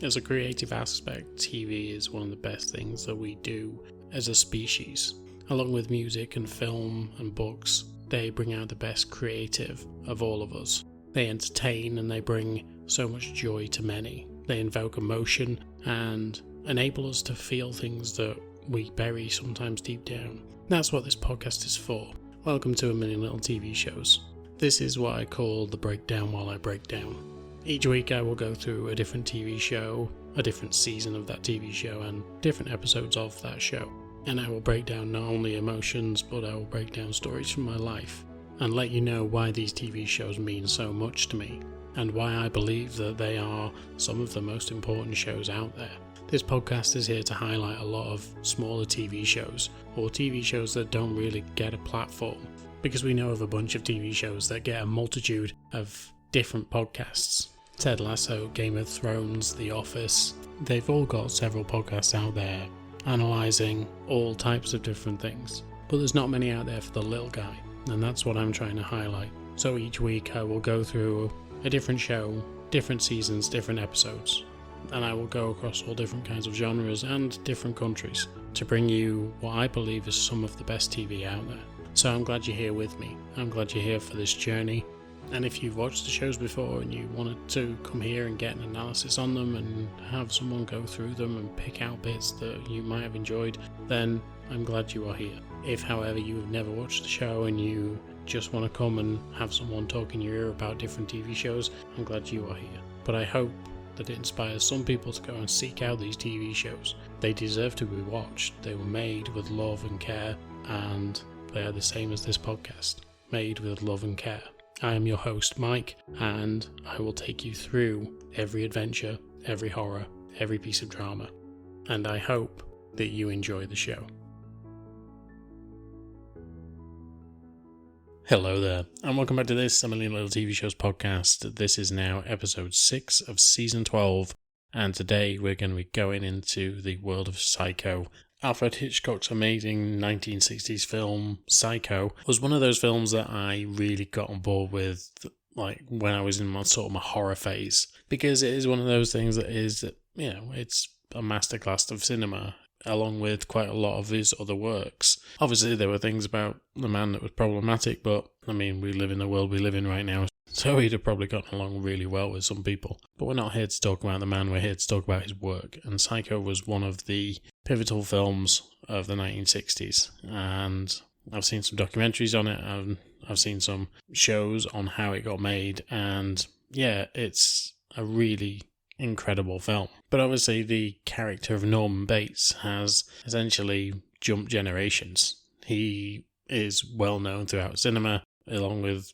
As a creative aspect, TV is one of the best things that we do as a species. Along with music and film and books, they bring out the best creative of all of us. They entertain and they bring so much joy to many. They invoke emotion and enable us to feel things that we bury sometimes deep down. That's what this podcast is for. Welcome to A Million Little TV Shows. This is what I call the breakdown while I break down. Each week I will go through a different TV show, a different season of that TV show, and different episodes of that show. And I will break down not only emotions, but I will break down stories from my life, and let you know why these TV shows mean so much to me, and why I believe that they are some of the most important shows out there. This podcast is here to highlight a lot of smaller TV shows, or TV shows that don't really get a platform, because we know of a bunch of TV shows that get a multitude of different podcasts. Ted Lasso, Game of Thrones, The Office, they've all got several podcasts out there analysing all types of different things. But there's not many out there for the little guy, and that's what I'm trying to highlight. So each week I will go through a different show, different seasons, different episodes, and I will go across all different kinds of genres and different countries to bring you what I believe is some of the best TV out there. So I'm glad you're here with me. I'm glad you're here for this journey. And if you've watched the shows before and you wanted to come here and get an analysis on them and have someone go through them and pick out bits that you might have enjoyed, then I'm glad you are here. If, however, you have never watched the show and you just want to come and have someone talk in your ear about different TV shows, I'm glad you are here. But I hope that it inspires some people to go and seek out these TV shows. They deserve to be watched. They were made with love and care, and they are the same as this podcast, made with love and care. I am your host, Mike, and I will take you through every adventure, every horror, every piece of drama, and I hope that you enjoy the show. Hello there, and welcome back to this A Million Little TV Shows podcast. This is now episode 6 of season 12, and today we're going to be going into the world of Psycho. Alfred Hitchcock's amazing 1960s film, Psycho, was one of those films that I really got on board with, like, when I was in my horror phase. Because it is one of those things that is, it's a masterclass of cinema, along with quite a lot of his other works. Obviously, there were things about the man that was problematic, but, I mean, we live in the world we live in right now, so he'd have probably gotten along really well with some people. But we're not here to talk about the man, we're here to talk about his work. And Psycho was one of the pivotal films of the 1960s. And I've seen some documentaries on it, and I've seen some shows on how it got made. And yeah, it's a really incredible film. But obviously the character of Norman Bates has essentially jumped generations. He is well known throughout cinema, along with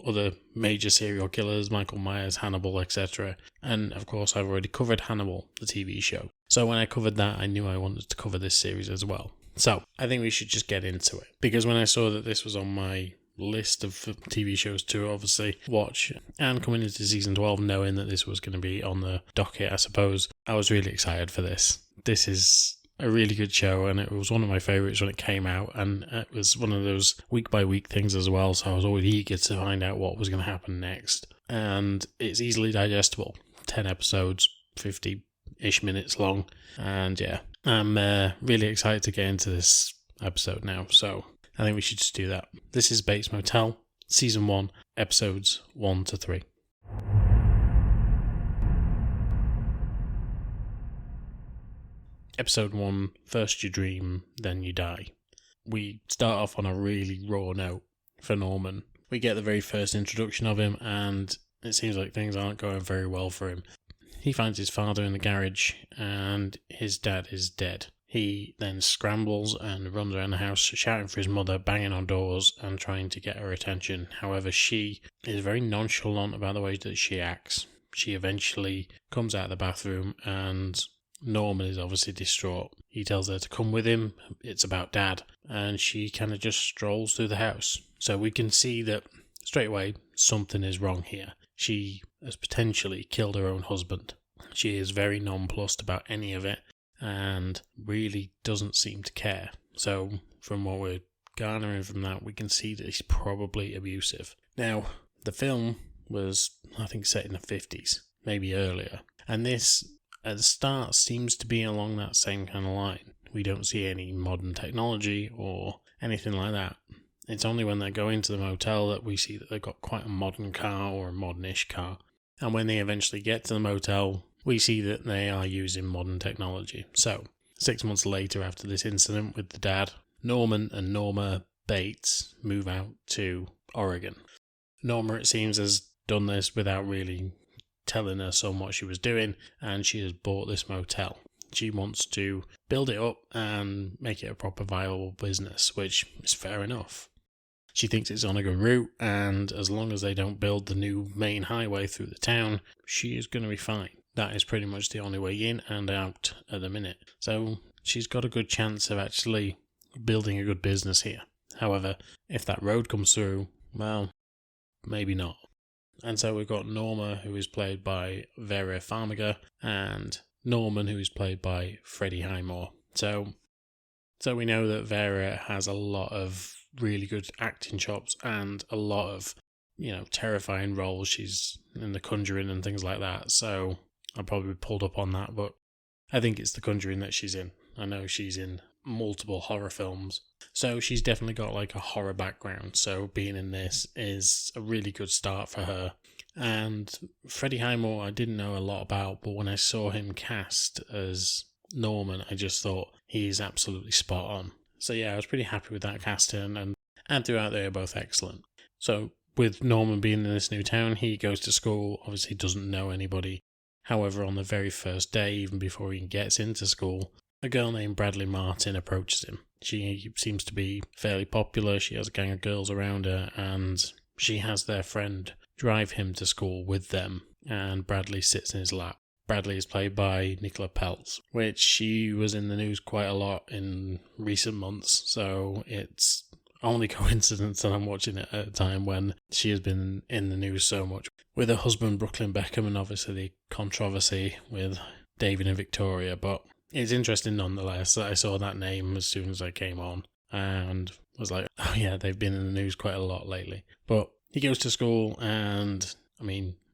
other major serial killers, Michael Myers, Hannibal, etc. And of course, I've already covered Hannibal, the TV show. So when I covered that, I knew I wanted to cover this series as well. So I think we should just get into it. Because when I saw that this was on my list of TV shows to obviously watch, and coming into season 12 knowing that this was going to be on the docket, I suppose, I was really excited for this. This is a really good show, and it was one of my favourites when it came out, and it was one of those week by week things as well, so I was always eager to find out what was going to happen next. And it's easily digestible, 10 episodes, 50-ish minutes long, and yeah, I'm really excited to get into this episode now, so I think we should just do that. This is Bates Motel, season 1, episodes 1 to 3. Episode 1, First You Dream, Then You Die. We start off on a really raw note for Norman. We get the very first introduction of him, and it seems like things aren't going very well for him. He finds his father in the garage, and his dad is dead. He then scrambles and runs around the house shouting for his mother, banging on doors and trying to get her attention. However, she is very nonchalant about the way that she acts. She eventually comes out of the bathroom, and Norman is obviously distraught. He tells her to come with him, it's about Dad, and she kind of just strolls through the house. So we can see that straight away something is wrong here. She has potentially killed her own husband. She is very nonplussed about any of it and really doesn't seem to care. So from what we're garnering from that, we can see that he's probably abusive. Now, the film was, I think, set in the 50s, maybe earlier, and this at the start seems to be along that same kind of line. We don't see any modern technology or anything like that. It's only when they go into the motel that we see that they've got quite a modern car or a modern-ish car. And when they eventually get to the motel, we see that they are using modern technology. So, 6 months later after this incident with the dad, Norman and Norma Bates move out to Oregon. Norma, it seems, has done this without really telling her son what she was doing, and she has bought this motel. She wants to build it up and make it a proper viable business, which is fair enough. She thinks it's on a good route, and as long as they don't build the new main highway through the town, she is going to be fine. That is pretty much the only way in and out at the minute. So she's got a good chance of actually building a good business here. However, if that road comes through, well, maybe not. And so we've got Norma, who is played by Vera Farmiga, and Norman, who is played by Freddie Highmore. So we know that Vera has a lot of really good acting chops and a lot of, terrifying roles. She's in The Conjuring and things like that. So I probably pulled up on that, but I think it's The Conjuring that she's in. I know she's in multiple horror films. So she's definitely got like a horror background. So being in this is a really good start for her. And Freddie Highmore I didn't know a lot about, but when I saw him cast as Norman, I just thought he's absolutely spot on. So yeah, I was pretty happy with that casting, and throughout they are both excellent. So with Norman being in this new town, he goes to school, obviously doesn't know anybody. However, on the very first day, even before he gets into school, a girl named Bradley Martin approaches him. She seems to be fairly popular, she has a gang of girls around her, and she has their friend drive him to school with them, and Bradley sits in his lap. Bradley is played by Nicola Peltz, which she was in the news quite a lot in recent months, so it's only coincidence that I'm watching it at a time when she has been in the news so much. With her husband Brooklyn Beckham and obviously the controversy with David and Victoria, but it's interesting nonetheless that I saw that name as soon as I came on and was like, oh yeah, they've been in the news quite a lot lately. But he goes to school and,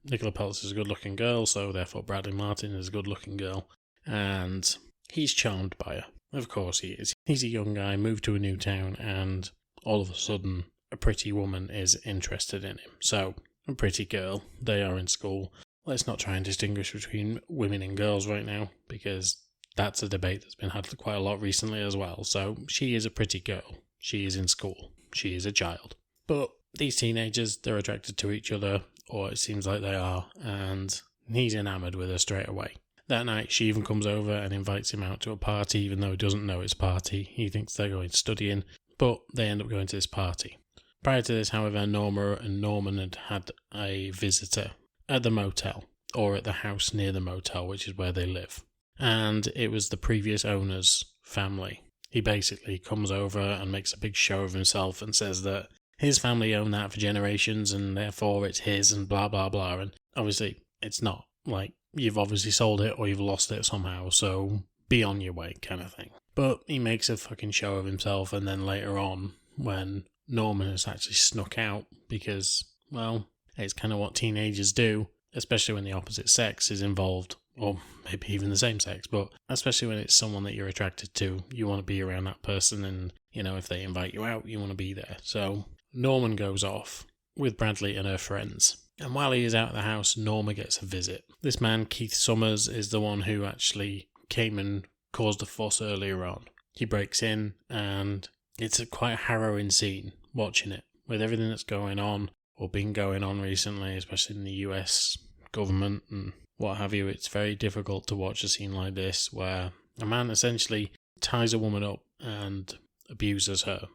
Nicola Peltz is a good-looking girl, so therefore Bradley Martin is a good-looking girl, and he's charmed by her. Of course he is. He's a young guy, moved to a new town, and all of a sudden a pretty woman is interested in him. So, a pretty girl, they are in school. Let's not try and distinguish between women and girls right now, because that's a debate that's been had quite a lot recently as well. So, she is a pretty girl. She is in school. She is a child. But these teenagers, they're attracted to each other, or it seems like they are, and he's enamoured with her straight away. That night, she even comes over and invites him out to a party, even though he doesn't know it's a party. He thinks they're going studying, but they end up going to this party. Prior to this, however, Norma and Norman had a visitor at the motel, or at the house near the motel, which is where they live. And it was the previous owner's family. He basically comes over and makes a big show of himself and says that his family owned that for generations and therefore it's his and blah blah blah, and obviously it's not. Like, you've obviously sold it or you've lost it somehow, so be on your way kind of thing. But he makes a fucking show of himself, and then later on when Norman has actually snuck out, because, well, it's kind of what teenagers do, especially when the opposite sex is involved, or maybe even the same sex, but especially when it's someone that you're attracted to, you want to be around that person, and, if they invite you out, you want to be there. So Norman goes off with Bradley and her friends. And while he is out of the house, Norma gets a visit. This man, Keith Summers, is the one who actually came and caused a fuss earlier on. He breaks in, and it's a quite harrowing scene watching it. With everything that's going on, or been going on recently, especially in the US government and what have you, it's very difficult to watch a scene like this where a man essentially ties a woman up and abuses her.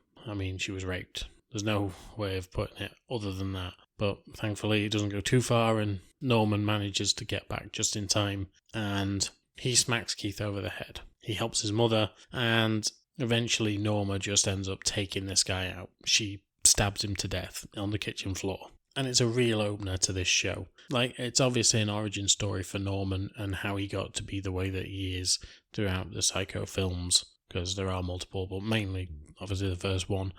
She was raped. There's no way of putting it other than that. But thankfully it doesn't go too far, and Norman manages to get back just in time, and he smacks Keith over the head. He helps his mother, and eventually Norma just ends up taking this guy out. She stabs him to death on the kitchen floor. And it's a real opener to this show. It's obviously an origin story for Norman and how he got to be the way that he is throughout the Psycho films, because there are multiple, but mainly, obviously, the first one.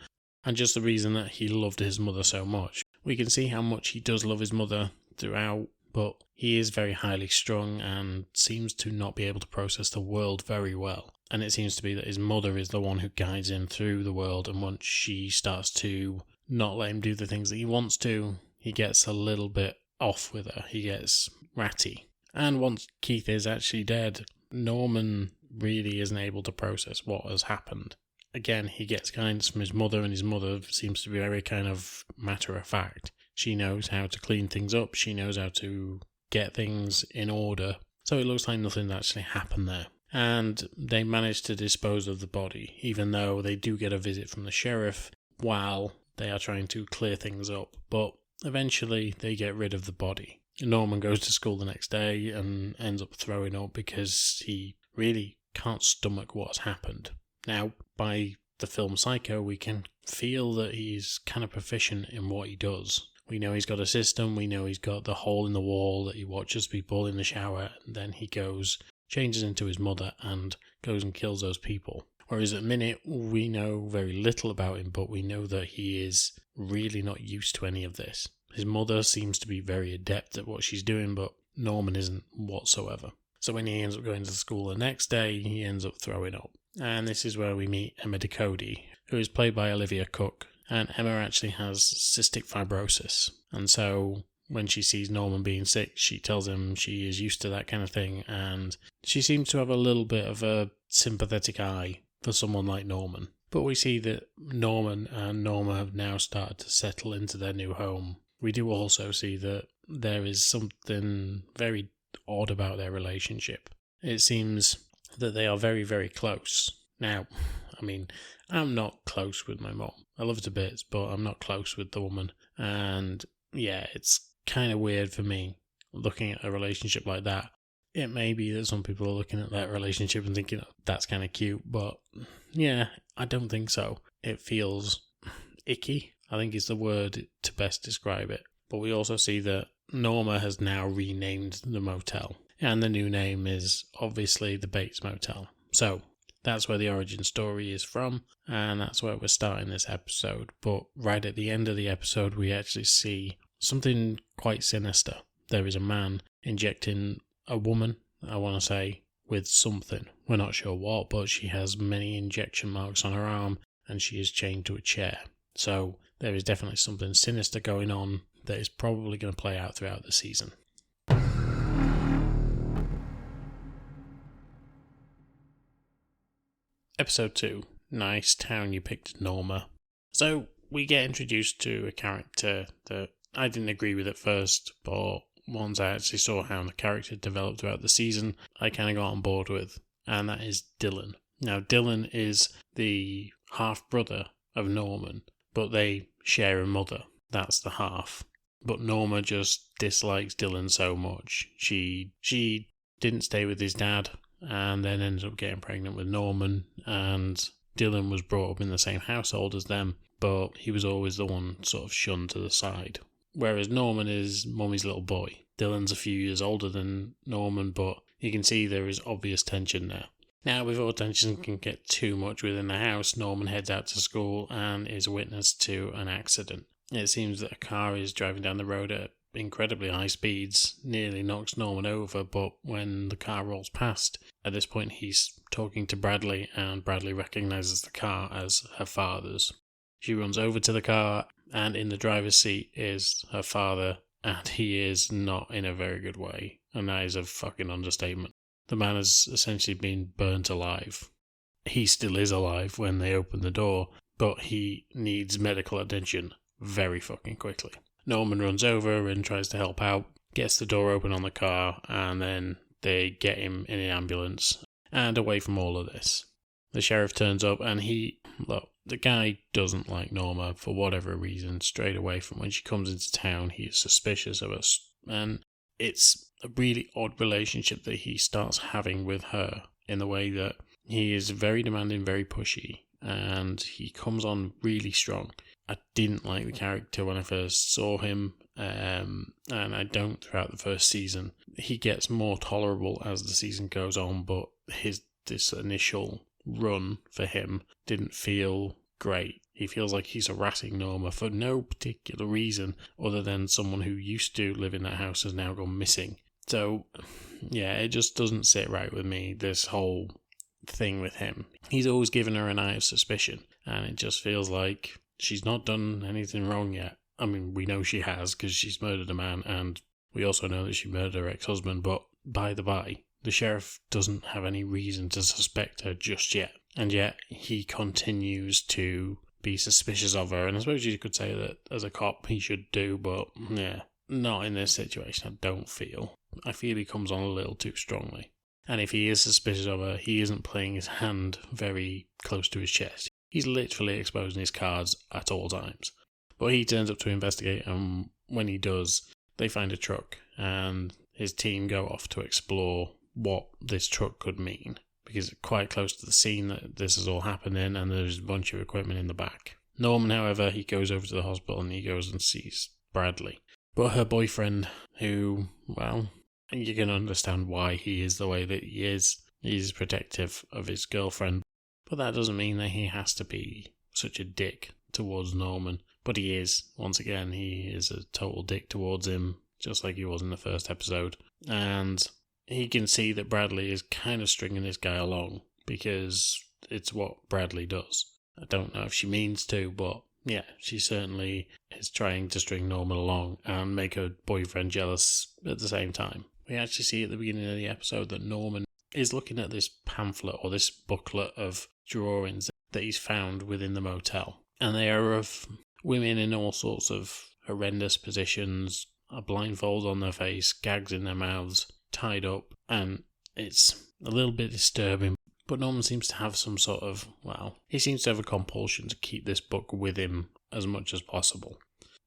And just the reason that he loved his mother so much. We can see how much he does love his mother throughout but he is very highly strung and seems to not be able to process the world very well. And it seems to be that his mother is the one who guides him through the world, and once she starts to not let him do the things that he wants to, he gets a little bit off with her. He gets ratty. And once Keith is actually dead, Norman really isn't able to process what has happened. Again, he gets guidance from his mother, and his mother seems to be very kind of matter-of-fact. She knows how to clean things up, she knows how to get things in order, so it looks like nothing actually happened there. And they manage to dispose of the body, even though they do get a visit from the sheriff while they are trying to clear things up. But eventually they get rid of the body. Norman goes to school the next day and ends up throwing up because he really can't stomach what's happened. Now, by the film Psycho, we can feel that he's kind of proficient in what he does. We know he's got a system, we know he's got the hole in the wall that he watches people in the shower, and then he goes, changes into his mother and goes and kills those people. Whereas at the minute, we know very little about him, but we know that he is really not used to any of this. His mother seems to be very adept at what she's doing, but Norman isn't whatsoever. So when he ends up going to school the next day, he ends up throwing up. And this is where we meet Emma Ducody, who is played by Olivia Cooke. And Emma actually has cystic fibrosis. And so when she sees Norman being sick, she tells him she is used to that kind of thing. And she seems to have a little bit of a sympathetic eye for someone like Norman. But we see that Norman and Norma have now started to settle into their new home. We do also see that there is something very odd about their relationship. It seems that they are very, very close. Now, I mean, I'm not close with my mom. I love her to bits, but I'm not close with the woman. And yeah, it's kind of weird for me looking at a relationship like that. It may be that some people are looking at that relationship and thinking, oh, that's kind of cute, but yeah, I don't think so. It feels icky, I think is the word to best describe it. But we also see that Norma has now renamed the motel, and the new name is obviously the Bates Motel. So that's where the origin story is from, and that's where we're starting this episode. But right at the end of the episode, we actually see something quite sinister. There is a man injecting a woman, I want to say, with something. We're not sure what, but she has many injection marks on her arm, and she is chained to a chair. So there is definitely something sinister going on that is probably going to play out throughout the season. Episode 2. Nice town you picked, Norma. So we get introduced to a character that I didn't agree with at first, but once I actually saw how the character developed throughout the season, I kind of got on board with, and that is Dylan. Now, Dylan is the half-brother of Norman, but they share a mother. That's the half. But Norma just dislikes Dylan so much. She didn't stay with his dad and then ended up getting pregnant with Norman, and Dylan was brought up in the same household as them, but he was always the one sort of shunned to the side. Whereas Norman is Mummy's little boy. Dylan's a few years older than Norman, but you can see there is obvious tension there. Now, before tension can get too much within the house, Norman heads out to school and is witness to an accident. It seems that a car is driving down the road at incredibly high speeds, nearly knocks Norman over, but when the car rolls past, at this point he's talking to Bradley, and Bradley recognises the car as her father's. She runs over to the car, and in the driver's seat is her father, and he is not in a very good way, and that is a fucking understatement. The man has essentially been burnt alive. He still is alive when they open the door, but he needs medical attention very fucking quickly. Norman runs over and tries to help out, gets the door open on the car, and then they get him in an ambulance and away from all of this. The sheriff turns up, and the guy doesn't like Norma for whatever reason. Straight away from when she comes into town, he is suspicious of us, and it's a really odd relationship that he starts having with her, in the way that he is very demanding, very pushy, and he comes on really strong. I didn't like the character when I first saw him, and I don't throughout the first season. He gets more tolerable as the season goes on, but this initial run for him didn't feel great. He feels like he's harassing Norma for no particular reason other than someone who used to live in that house has now gone missing. So, yeah, it just doesn't sit right with me, this whole thing with him. He's always given her an eye of suspicion, and it just feels like she's not done anything wrong yet. I mean, we know she has because she's murdered a man, and we also know that she murdered her ex-husband, but by the by, the sheriff doesn't have any reason to suspect her just yet. And yet, he continues to be suspicious of her, and I suppose you could say that as a cop he should do, but yeah, not in this situation, I don't feel. I feel he comes on a little too strongly. And if he is suspicious of her, he isn't playing his hand very close to his chest. He's literally exposing his cards at all times. But he turns up to investigate, and when he does, they find a truck, and his team go off to explore what this truck could mean, because it's quite close to the scene that this is all happening, and there's a bunch of equipment in the back. Norman, however, he goes over to the hospital and he goes and sees Bradley. But her boyfriend, who, well, you can understand why he is the way that he is. He's protective of his girlfriend, but that doesn't mean that he has to be such a dick towards Norman. But he is. Once again, he is a total dick towards him, just like he was in the first episode. And he can see that Bradley is kind of stringing this guy along, because it's what Bradley does. I don't know if she means to, but yeah, she certainly is trying to string Norman along and make her boyfriend jealous at the same time. We actually see at the beginning of the episode that Norman is looking at this pamphlet or this booklet of drawings that he's found within the motel. And they are of women in all sorts of horrendous positions, a blindfold on their face, gags in their mouths, tied up, and it's a little bit disturbing. But Norman seems to have some sort of, he seems to have a compulsion to keep this book with him as much as possible.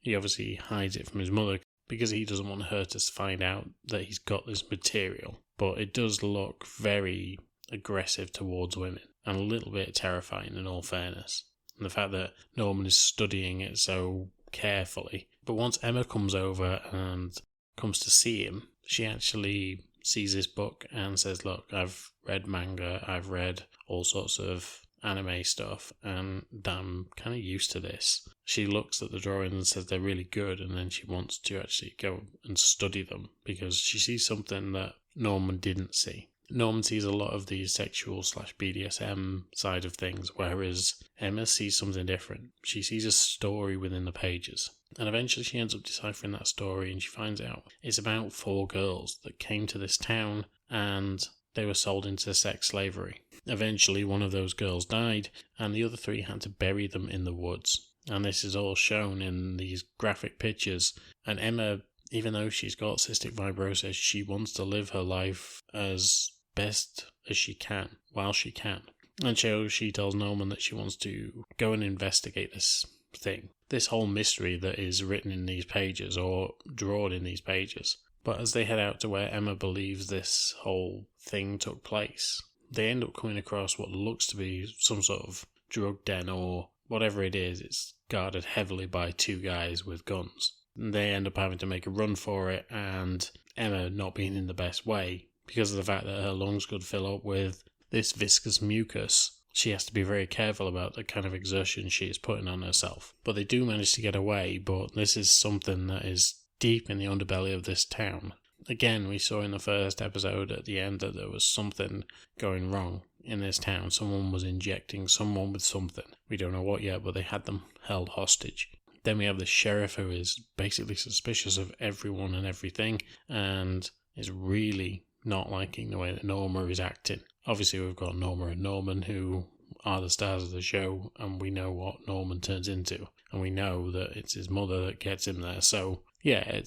He obviously hides it from his mother because he doesn't want her to find out that he's got this material. But it does look very aggressive towards women, and a little bit terrifying in all fairness. And the fact that Norman is studying it so carefully. But once Emma comes over and comes to see him, she actually sees this book and says, look, I've read manga, I've read all sorts of anime stuff, and I'm kind of used to this. She looks at the drawings and says they're really good, and then she wants to actually go and study them because she sees something that Norman didn't see. Norman sees a lot of the sexual/BDSM side of things, whereas Emma sees something different. She sees a story within the pages. And eventually she ends up deciphering that story, and she finds out it's about 4 girls that came to this town and they were sold into sex slavery. Eventually one of those girls died, and the other 3 had to bury them in the woods. And this is all shown in these graphic pictures. And Emma, even though she's got cystic fibrosis, she wants to live her life as best as she can, while she can. And so she tells Norman that she wants to go and investigate this thing, this whole mystery that is written in these pages or drawn in these pages. But as they head out to where Emma believes this whole thing took place, they end up coming across what looks to be some sort of drug den or whatever it is. It's guarded heavily by 2 guys with guns. And they end up having to make a run for it, and Emma not being in the best way because of the fact that her lungs could fill up with this viscous mucus. She has to be very careful about the kind of exertion she is putting on herself. But they do manage to get away, but this is something that is deep in the underbelly of this town. Again, we saw in the first episode at the end that there was something going wrong in this town. Someone was injecting someone with something. We don't know what yet, but they had them held hostage. Then we have the sheriff who is basically suspicious of everyone and everything, and is really not liking the way that Norma is acting. Obviously we've got Norma and Norman, who are the stars of the show, and we know what Norman turns into, and we know that it's his mother that gets him there. So yeah,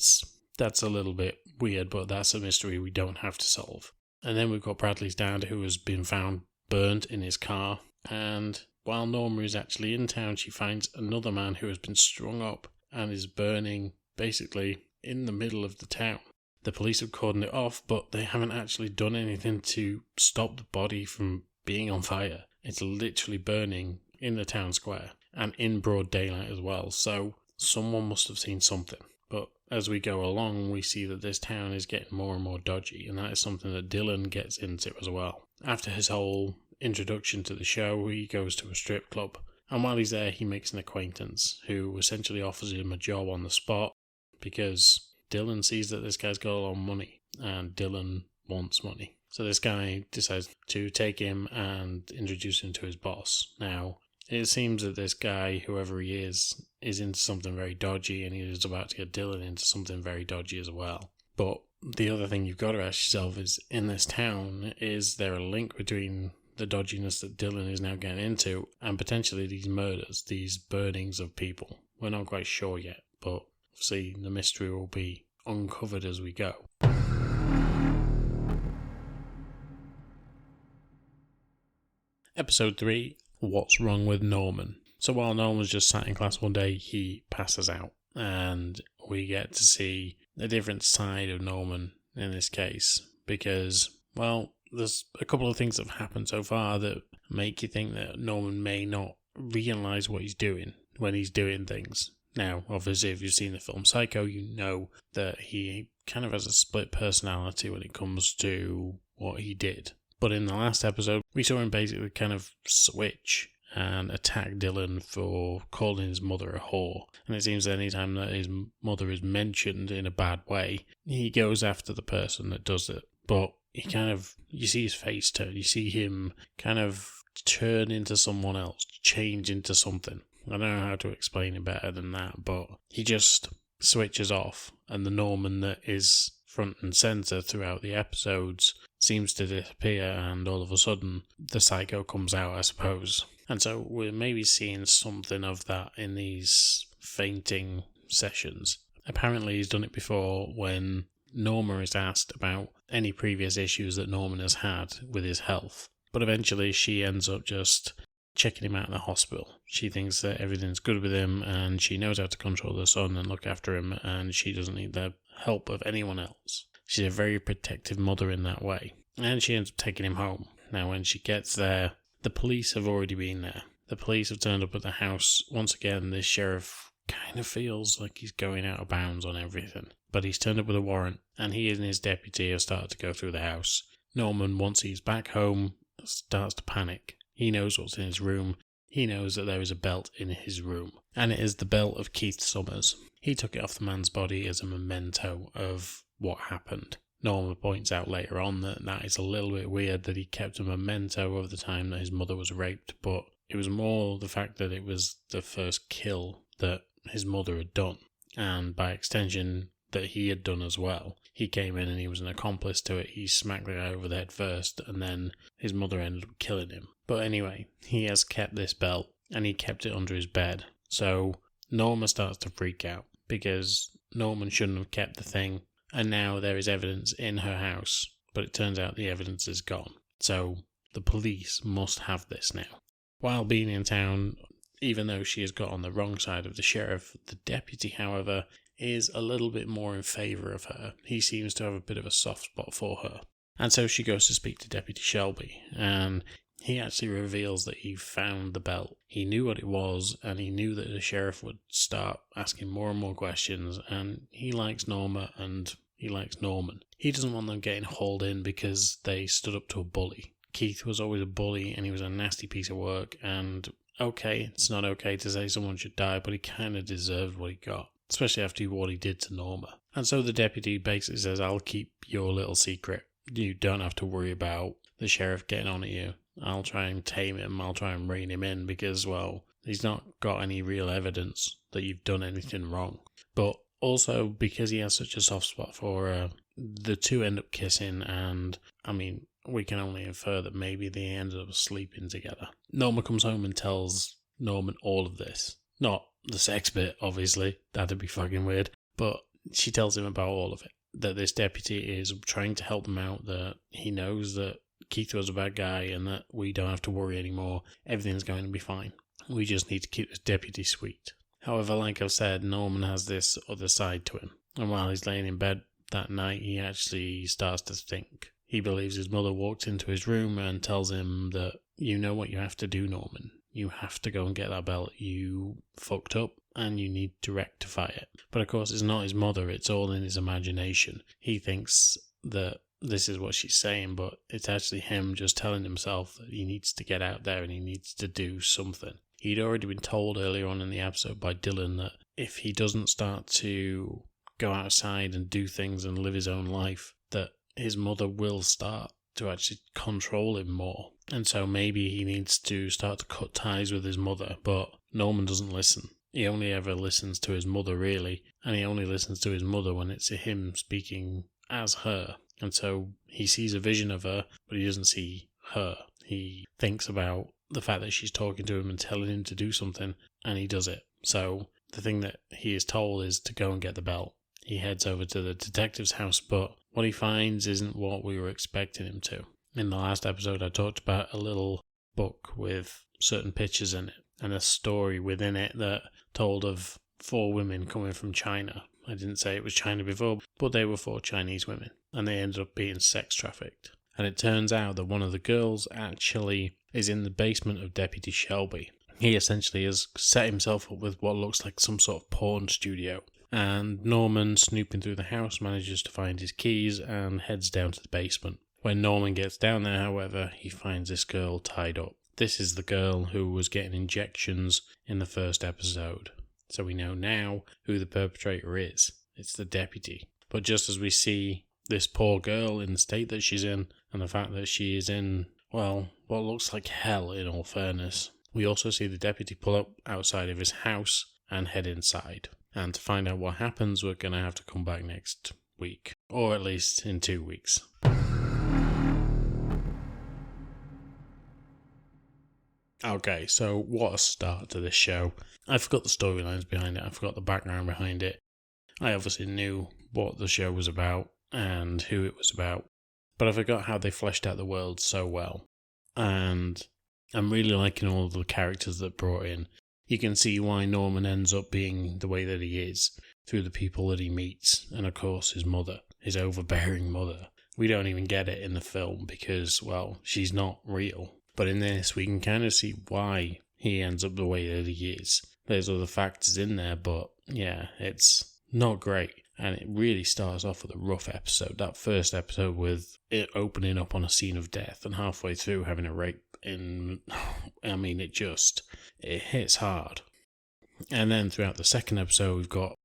that's a little bit weird, but that's a mystery we don't have to solve. And then we've got Bradley's dad, who has been found burnt in his car, and while Norma is actually in town, she finds another man who has been strung up and is burning basically in the middle of the town. The police have cordoned it off, but they haven't actually done anything to stop the body from being on fire. It's literally burning in the town square and in broad daylight as well, so someone must have seen something. But as we go along, we see that this town is getting more and more dodgy, and that is something that Dylan gets into as well. After his whole introduction to the show, he goes to a strip club, And while he's there, he makes an acquaintance who essentially offers him a job on the spot because Dylan sees that this guy's got a lot of money and Dylan wants money. So this guy decides to take him and introduce him to his boss. Now, it seems that this guy, whoever he is into something very dodgy, and he is about to get Dylan into something very dodgy as well. But the other thing you've got to ask yourself is, in this town, is there a link between the dodginess that Dylan is now getting into and potentially these murders, these burnings of people? We're not quite sure yet, but obviously the mystery will be uncovered as we go. Episode 3, What's Wrong with Norman? So while Norman's just sat in class one day, he passes out, and we get to see a different side of Norman in this case, because, well, there's a couple of things that have happened so far that make you think that Norman may not realise what he's doing when he's doing things. Now, obviously, if you've seen the film Psycho, you know that he kind of has a split personality when it comes to what he did. But in the last episode, we saw him basically kind of switch and attack Dylan for calling his mother a whore. And it seems that any time that his mother is mentioned in a bad way, he goes after the person that does it. But you see his face turn, you see him kind of turn into someone else, change into something. I don't know how to explain it better than that, but he just switches off, and the Norman that is front and centre throughout the episodes seems to disappear, and all of a sudden the psycho comes out, I suppose. And so we're maybe seeing something of that in these fainting sessions. Apparently he's done it before when Norma is asked about any previous issues that Norman has had with his health. But eventually she ends up just checking him out in the hospital. She thinks that everything's good with him and she knows how to control her son and look after him, and she doesn't need the help of anyone else. She's a very protective mother in that way. And she ends up taking him home. Now when she gets there, the police have already been there. The police have turned up at the house. Once again, this sheriff kind of feels like he's going out of bounds on everything. But he's turned up with a warrant, and he and his deputy have started to go through the house. Norman, once he's back home, starts to panic. He knows what's in his room. He knows that there is a belt in his room. And it is the belt of Keith Summers. He took it off the man's body as a memento of what happened. Norma points out later on that is a little bit weird that he kept a memento of the time that his mother was raped, but it was more the fact that it was the first kill that his mother had done, and by extension that he had done as well. He came in and he was an accomplice to it. He smacked the guy over the head first, and then his mother ended up killing him. But anyway, he has kept this belt, and he kept it under his bed. So Norma starts to freak out, because Norman shouldn't have kept the thing, and now there is evidence in her house, but it turns out the evidence is gone. So the police must have this now. While being in town, even though she has got on the wrong side of the sheriff, the deputy, however, is a little bit more in favour of her. He seems to have a bit of a soft spot for her. And so she goes to speak to Deputy Shelby, and he actually reveals that he found the belt. He knew what it was, and he knew that the sheriff would start asking more and more questions, and he likes Norma and he likes Norman. He doesn't want them getting hauled in because they stood up to a bully. Keith was always a bully, and he was a nasty piece of work, and okay, it's not okay to say someone should die, but he kind of deserved what he got, especially after what he did to Norma. And so the deputy basically says, I'll keep your little secret. You don't have to worry about the sheriff getting on at you. I'll try and tame him. I'll try and rein him in because, well, he's not got any real evidence that you've done anything wrong. But also because he has such a soft spot for her, the two end up kissing, and, I mean, we can only infer that maybe they ended up sleeping together. Norma comes home and tells Norman all of this. Not the sex bit, obviously. That'd be fucking weird. But she tells him about all of it. That this deputy is trying to help them out, that he knows that Keith was a bad guy and that we don't have to worry anymore. Everything's going to be fine. We just need to keep this deputy sweet. However, like I've said, Norman has this other side to him. And while he's laying in bed that night, he actually starts to think. He believes his mother walked into his room and tells him that, you know what you have to do, Norman. You have to go and get that belt. You fucked up and you need to rectify it. But of course, it's not his mother. It's all in his imagination. He thinks that this is what she's saying, but it's actually him just telling himself that he needs to get out there and he needs to do something. He'd already been told earlier on in the episode by Dylan that if he doesn't start to go outside and do things and live his own life, that his mother will start to actually control him more. And so maybe he needs to start to cut ties with his mother, but Norman doesn't listen. He only ever listens to his mother, really, and he only listens to his mother when it's him speaking as her. And so he sees a vision of her, but he doesn't see her. He thinks about the fact that she's talking to him and telling him to do something, and he does it. So the thing that he is told is to go and get the belt. He heads over to the detective's house, but what he finds isn't what we were expecting him to. In the last episode, I talked about a little book with certain pictures in it, and a story within it that told of 4 women coming from China. I didn't say it was China before, but they were 4 Chinese women, and they ended up being sex trafficked. And it turns out that one of the girls actually is in the basement of Deputy Shelby. He essentially has set himself up with what looks like some sort of porn studio. And Norman, snooping through the house, manages to find his keys and heads down to the basement. When Norman gets down there, however, he finds this girl tied up. This is the girl who was getting injections in the first episode. So we know now who the perpetrator is. It's the deputy. But just as we see this poor girl in the state that she's in, and the fact that she is in, well, what looks like hell in all fairness, we also see the deputy pull up outside of his house and head inside. And to find out what happens, we're going to have to come back next week. Or at least in 2 weeks. Okay, so what a start to this show. I forgot the storylines behind it. I forgot the background behind it. I obviously knew what the show was about and who it was about. But I forgot how they fleshed out the world so well. And I'm really liking all of the characters that brought in. You can see why Norman ends up being the way that he is through the people that he meets, and of course his mother, his overbearing mother. We don't even get it in the film because, well, she's not real. But in this, we can kind of see why he ends up the way that he is. There's other factors in there, but yeah, it's not great. And it really starts off with a rough episode. That first episode with it opening up on a scene of death and halfway through having a rape it hits hard. And then throughout the second episode, we've got,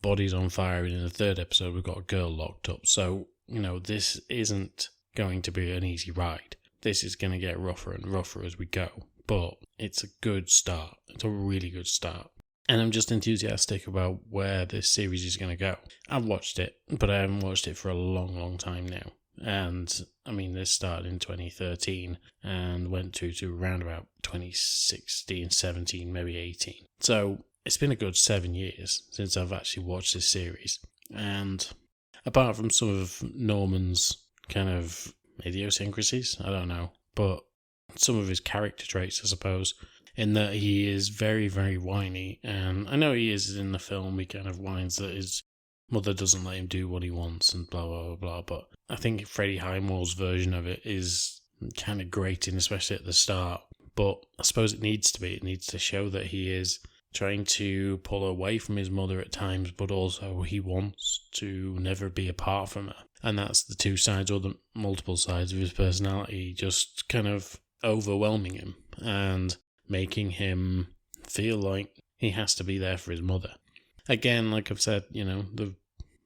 bodies on fire. And in the third episode, we've got a girl locked up. So, this isn't going to be an easy ride. This is going to get rougher and rougher as we go. But it's a good start. It's a really good start. And I'm just enthusiastic about where this series is going to go. I've watched it, but I haven't watched it for a long, long time now. And, this started in 2013 and went to around about 2016, 17, maybe 18. So it's been a good 7 years since I've actually watched this series. And apart from some of Norman's kind of idiosyncrasies, I don't know, but some of his character traits, I suppose, in that he is very, very whiny. And I know he is in the film, he kind of whines that his mother doesn't let him do what he wants and blah, blah, blah, blah. But I think Freddie Highmore's version of it is kind of grating, especially at the start. But I suppose it needs to be. It needs to show that he is trying to pull away from his mother at times, but also he wants to never be apart from her. And that's the two sides, or the multiple sides of his personality, just kind of overwhelming him and making him feel like he has to be there for his mother. Again, like I've said, the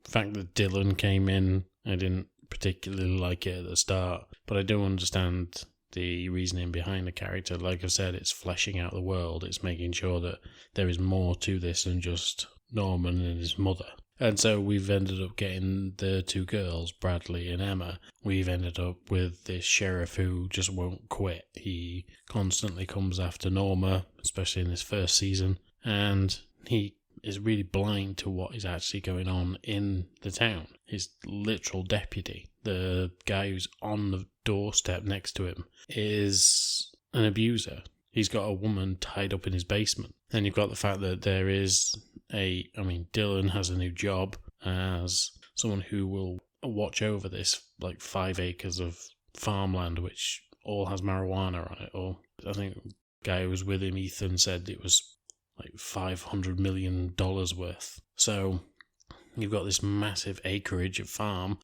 fact that Dylan came in, I didn't particularly like it at the start, but I do understand the reasoning behind the character. Like I said, it's fleshing out the world. It's making sure that there is more to this than just Norman and his mother. And so we've ended up getting the two girls, Bradley and Emma. We've ended up with this sheriff who just won't quit. He constantly comes after Norma, especially in this first season, and he is really blind to what is actually going on in the town. His literal deputy, the guy who's on the doorstep next to him, is an abuser. He's got a woman tied up in his basement. And you've got the fact that there is Dylan has a new job as someone who will watch over this 5 acres of farmland, which all has marijuana on it. Or I think the guy who was with him, Ethan, said it was $500 million worth. So you've got this massive acreage of farm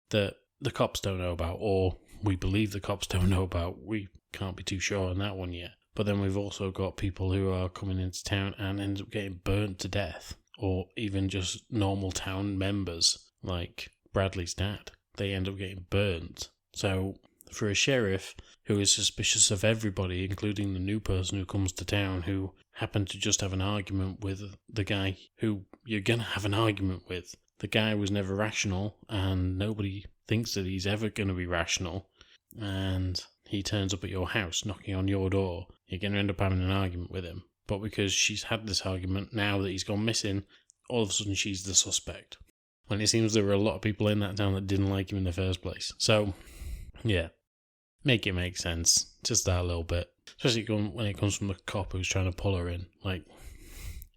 that the cops don't know about, or we believe the cops don't know about. We can't be too sure on that one yet. But then we've also got people who are coming into town and end up getting burnt to death, or even just normal town members, like Bradley's dad. They end up getting burnt. So for a sheriff who is suspicious of everybody, including the new person who comes to town, who happened to just have an argument with the guy who you're going to have an argument with. The guy was never rational, and nobody thinks that he's ever going to be rational, and he turns up at your house knocking on your door. You're going to end up having an argument with him. But because she's had this argument, now that he's gone missing, all of a sudden she's the suspect. When it seems there were a lot of people in that town that didn't like him in the first place. So, yeah, make it make sense. Just that a little bit. Especially when it comes from the cop who's trying to pull her in. Like,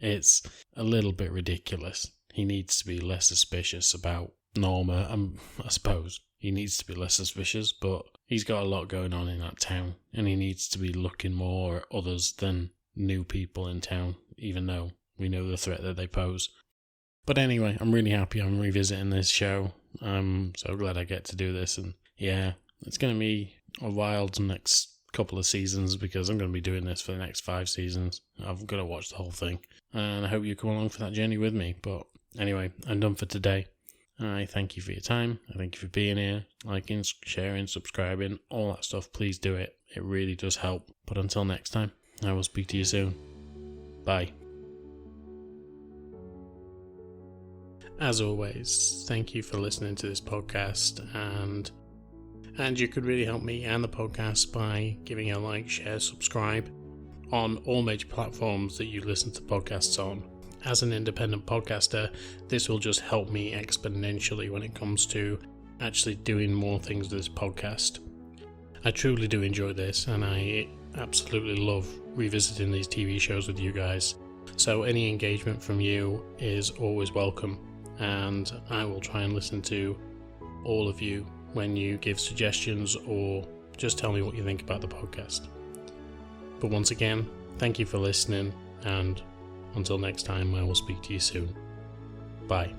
it's a little bit ridiculous. He needs to be less suspicious about Norma. I suppose he needs to be less suspicious, but he's got a lot going on in that town, and he needs to be looking more at others than new people in town, even though we know the threat that they pose. But anyway, I'm really happy I'm revisiting this show. I'm so glad I get to do this, and yeah, it's going to be a wild next couple of seasons, because I'm going to be doing this for the next 5 seasons. I've got to watch the whole thing, and I hope you come along for that journey with me. But anyway, I'm done for today. I thank you for your time. I thank you for being here, liking, sharing, subscribing, all that stuff. Please do it. It really does help. But until next time, I will speak to you soon. Bye. As always, thank you for listening to this podcast, and you could really help me and the podcast by giving a like, share, subscribe on all major platforms that you listen to podcasts on. As an independent podcaster, this will just help me exponentially when it comes to actually doing more things with this podcast. I truly do enjoy this, and I absolutely love revisiting these TV shows with you guys. So any engagement from you is always welcome, and I will try and listen to all of you when you give suggestions or just tell me what you think about the podcast. But once again, thank you for listening, and until next time, I will speak to you soon. Bye.